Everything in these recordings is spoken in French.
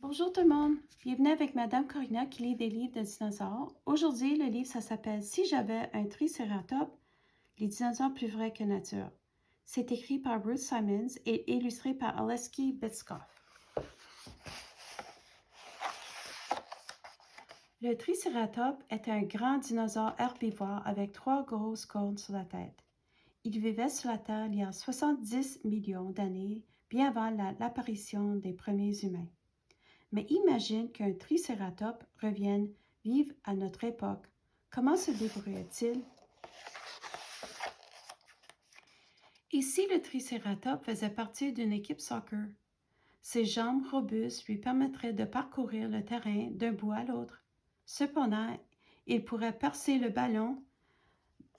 Bonjour tout le monde, bienvenue avec Madame Corina qui lit des livres de dinosaures. Aujourd'hui, le livre, ça s'appelle « Si j'avais un tricératops, les dinosaures plus vrais que nature ». C'est écrit par Ruth Simons et illustré par Oleski Bitskoff. Le tricératops était un grand dinosaure herbivore avec 3 grosses cornes sur la tête. Il vivait sur la Terre il y a 70 millions d'années, bien avant l'apparition des premiers humains. Mais imagine qu'un tricératops revienne vivre à notre époque. Comment se débrouillerait-il? Et si le tricératops faisait partie d'une équipe soccer? Ses jambes robustes lui permettraient de parcourir le terrain d'un bout à l'autre. Cependant, il pourrait percer le ballon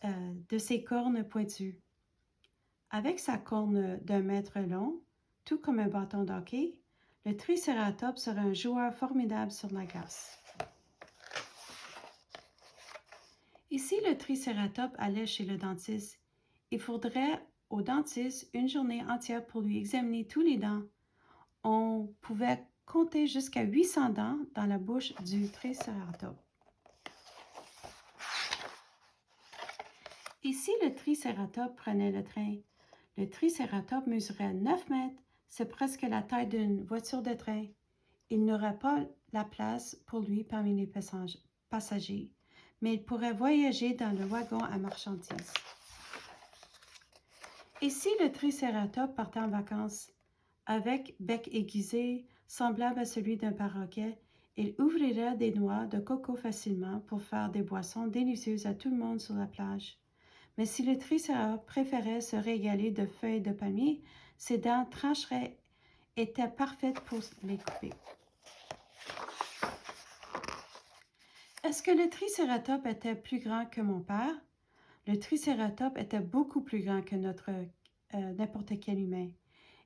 de ses cornes pointues. Avec sa corne d'1 mètre long, tout comme un bâton de hockey, le tricératops serait un joueur formidable sur la glace. Et si le tricératops allait chez le dentiste, il faudrait au dentiste une journée entière pour lui examiner tous les dents. On pouvait compter jusqu'à 800 dents dans la bouche du tricératops. Et si le tricératops prenait le train? Le tricératops mesurait 9 mètres, c'est presque la taille d'une voiture de train. Il n'aurait pas la place pour lui parmi les passagers, mais il pourrait voyager dans le wagon à marchandises. Et si le tricératops partait en vacances? Avec bec aiguisé, semblable à celui d'un perroquet, il ouvrirait des noix de coco facilement pour faire des boissons délicieuses à tout le monde sur la plage. Mais si le tricératops préférait se régaler de feuilles de palmier, ses dents trancheraient étaient parfaites pour les couper. Est-ce que le tricératops était plus grand que mon père? Le tricératops était beaucoup plus grand que n'importe quel humain.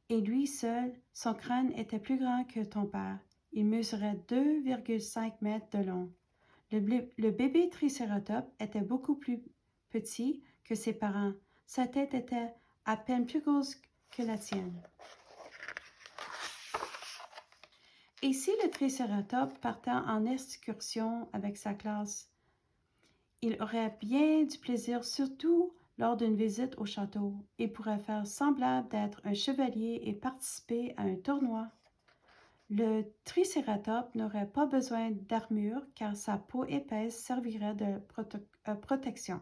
Et lui seul, son crâne était plus grand que ton père. Il mesurait 2,5 mètres de long. Le bébé tricératops était beaucoup plus petit que ses parents. Sa tête était à peine plus grosse que la tienne. Et si le tricératops partait en excursion avec sa classe? Il aurait bien du plaisir, surtout lors d'une visite au château. Il pourrait faire semblable d'être un chevalier et participer à un tournoi. Le tricératops n'aurait pas besoin d'armure car sa peau épaisse servirait de protection.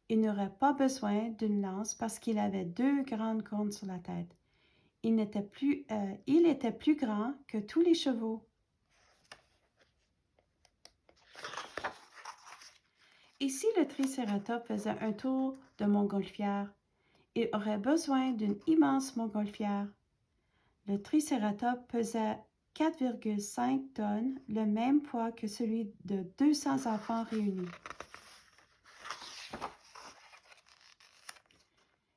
Il n'aurait pas besoin d'une lance parce qu'il avait 2 grandes cornes sur la tête. Il était plus grand que tous les chevaux. Et si le tricératops faisait un tour de montgolfière? Il aurait besoin d'une immense montgolfière. Le tricératops pesait 4,5 tonnes, le même poids que celui de 200 enfants réunis.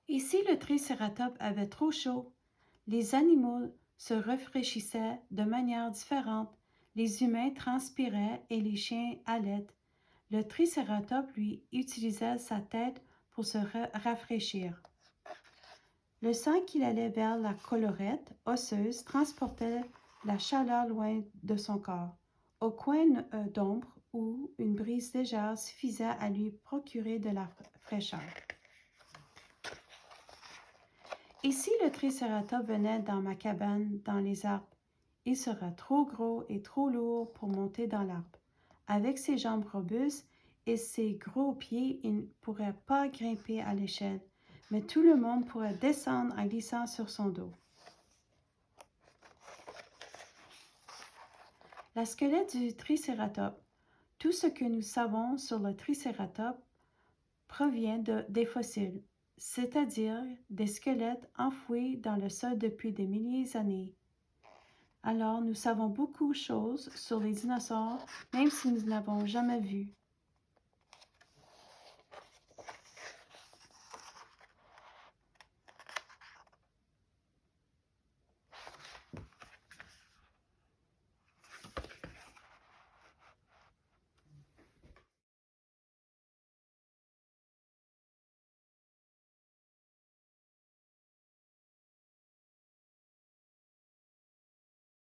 Et si le tricératops avait trop chaud? Les animaux se rafraîchissaient de manière différente. Les humains transpiraient et les chiens haleient. Le tricératops, lui, utilisait sa tête pour se rafraîchir. Le sang qu'il allait vers la collerette osseuse transportait la chaleur loin de son corps, au coin d'ombre où une brise légère suffisait à lui procurer de la fraîcheur. Et si le tricératops venait dans ma cabane dans les arbres? Il serait trop gros et trop lourd pour monter dans l'arbre. Avec ses jambes robustes et ses gros pieds, il ne pourrait pas grimper à l'échelle, mais tout le monde pourrait descendre en glissant sur son dos. La squelette du tricératops. Tout ce que nous savons sur le tricératops provient des fossiles, c'est-à-dire des squelettes enfouis dans le sol depuis des milliers d'années. Alors, nous savons beaucoup de choses sur les dinosaures, même si nous ne l'avons jamais vu.